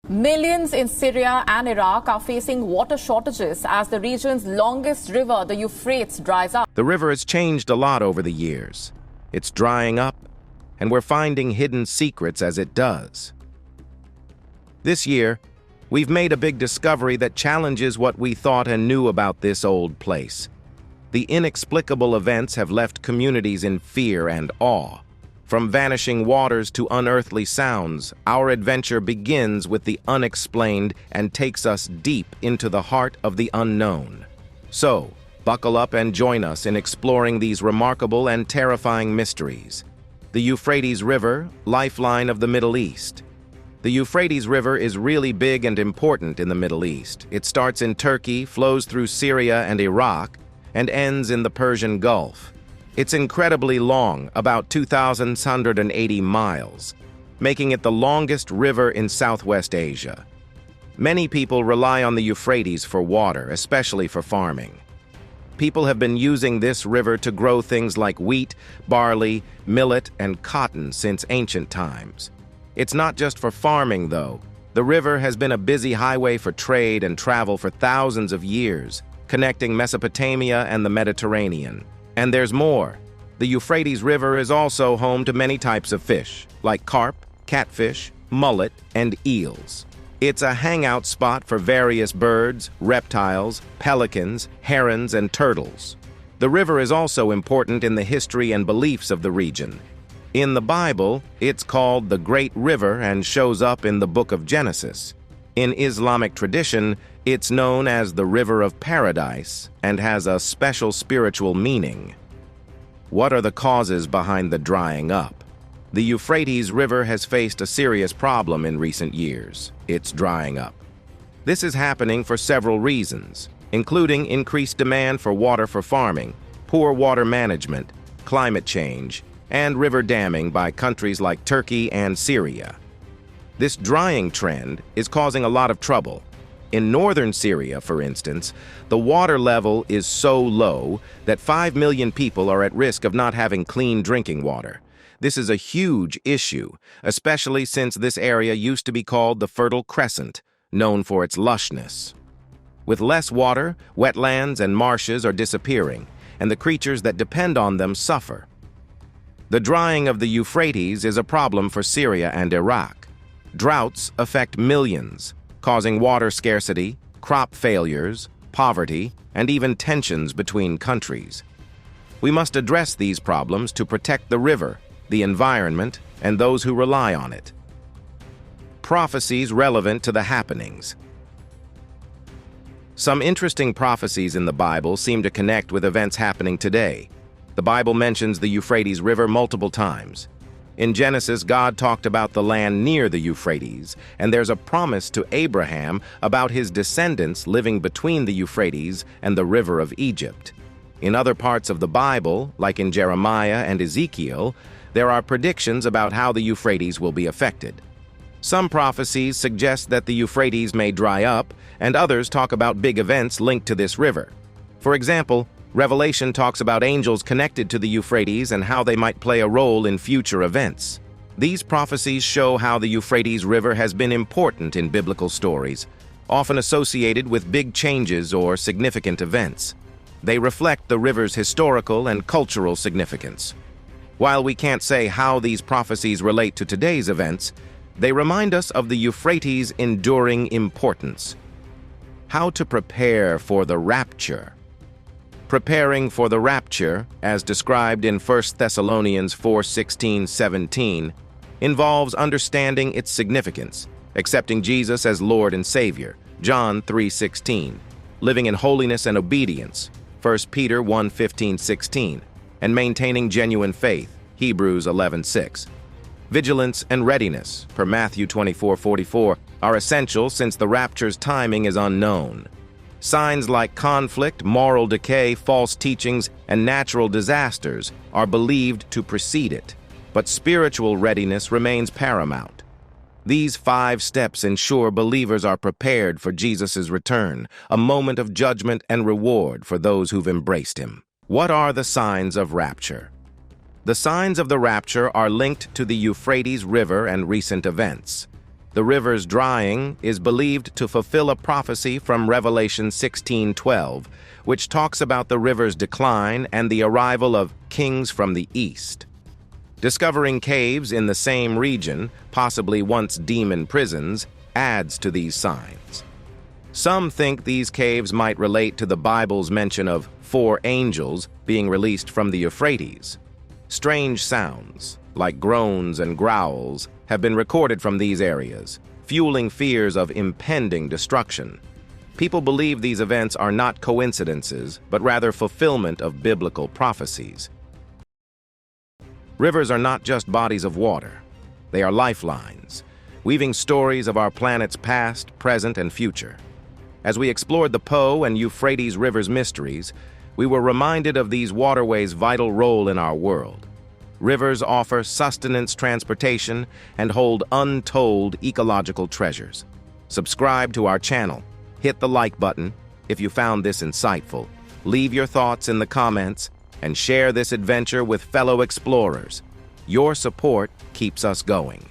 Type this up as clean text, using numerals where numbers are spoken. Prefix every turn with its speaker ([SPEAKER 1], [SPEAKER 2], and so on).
[SPEAKER 1] Millions in Syria and Iraq are facing water shortages as the region's longest river, the Euphrates, dries up.
[SPEAKER 2] The river has changed a lot over the years. It's drying up, and we're finding hidden secrets as it does. This year, we've made a big discovery that challenges what we thought and knew about this old place. The inexplicable events have left communities in fear and awe. From vanishing waters to unearthly sounds, our adventure begins with the unexplained and takes us deep into the heart of the unknown. So, buckle up and join us in exploring these remarkable and terrifying mysteries. The Euphrates River, lifeline of the Middle East. The Euphrates River is really big and important in the Middle East. It starts in Turkey, flows through Syria and Iraq, and ends in the Persian Gulf. It's incredibly long, about 2,680 miles, making it the longest river in Southwest Asia. Many people rely on the Euphrates for water, especially for farming. People have been using this river to grow things like wheat, barley, millet, and cotton since ancient times. It's not just for farming, though. The river has been a busy highway for trade and travel for thousands of years, connecting Mesopotamia and the Mediterranean. And there's more. The Euphrates River is also home to many types of fish, like carp, catfish, mullet, and eels. It's a hangout spot for various birds, reptiles, pelicans, herons, and turtles. The river is also important in the history and beliefs of the region. In the Bible, it's called the Great River and shows up in the book of Genesis. In Islamic tradition, it's known as the River of Paradise and has a special spiritual meaning. What are the causes behind the drying up? The Euphrates River has faced a serious problem in recent years. It's drying up. This is happening for several reasons, including increased demand for water for farming, poor water management, climate change, and river damming by countries like Turkey and Syria. This drying trend is causing a lot of trouble. In northern Syria, for instance, the water level is so low that 5 million people are at risk of not having clean drinking water. This is a huge issue, especially since this area used to be called the Fertile Crescent, known for its lushness. With less water, wetlands and marshes are disappearing, and the creatures that depend on them suffer. The drying of the Euphrates is a problem for Syria and Iraq. Droughts affect millions, causing water scarcity, crop failures, poverty, and even tensions between countries. We must address these problems to protect the river, the environment, and those who rely on it. Prophecies relevant to the happenings. Some interesting prophecies in the Bible seem to connect with events happening today. The Bible mentions the Euphrates River multiple times. In Genesis, God talked about the land near the Euphrates, and there's a promise to Abraham about his descendants living between the Euphrates and the river of Egypt. In other parts of the Bible, like in Jeremiah and Ezekiel, there are predictions about how the Euphrates will be affected. Some prophecies suggest that the Euphrates may dry up, and others talk about big events linked to this river. For example, Revelation talks about angels connected to the Euphrates and how they might play a role in future events. These prophecies show how the Euphrates River has been important in biblical stories, often associated with big changes or significant events. They reflect the river's historical and cultural significance. While we can't say how these prophecies relate to today's events, they remind us of the Euphrates' enduring importance. How to prepare for the rapture. Preparing for the rapture, as described in 1 Thessalonians 4:16-17, involves understanding its significance, accepting Jesus as Lord and Savior, John 3:16, living in holiness and obedience, 1 Peter 1:15-16, and maintaining genuine faith, Hebrews 11:6. Vigilance and readiness, per Matthew 24:44, are essential since the rapture's timing is unknown. Signs like conflict, moral decay, false teachings, and natural disasters are believed to precede it, but spiritual readiness remains paramount. These 5 steps ensure believers are prepared for Jesus' return, a moment of judgment and reward for those who've embraced him. What are the signs of rapture? The signs of the rapture are linked to the Euphrates River and recent events. The rivers drying is believed to fulfill a prophecy from Revelation 16:12, which talks about the river's decline and the arrival of kings from the east. Discovering caves in the same region, possibly once demon prisons, adds to these signs. Some think these caves might relate to the Bible's mention of 4 angels being released from the Euphrates. Strange sounds, like groans and growls, have been recorded from these areas, fueling fears of impending destruction. People believe these events are not coincidences, but rather fulfillment of biblical prophecies. Rivers are not just bodies of water. They are lifelines, weaving stories of our planet's past, present, and future. As we explored the Po and Euphrates rivers' mysteries, we were reminded of these waterways' vital role in our world. Rivers offer sustenance, transportation, and hold untold ecological treasures. Subscribe to our channel. Hit the like button if you found this insightful. Leave your thoughts in the comments and share this adventure with fellow explorers. Your support keeps us going.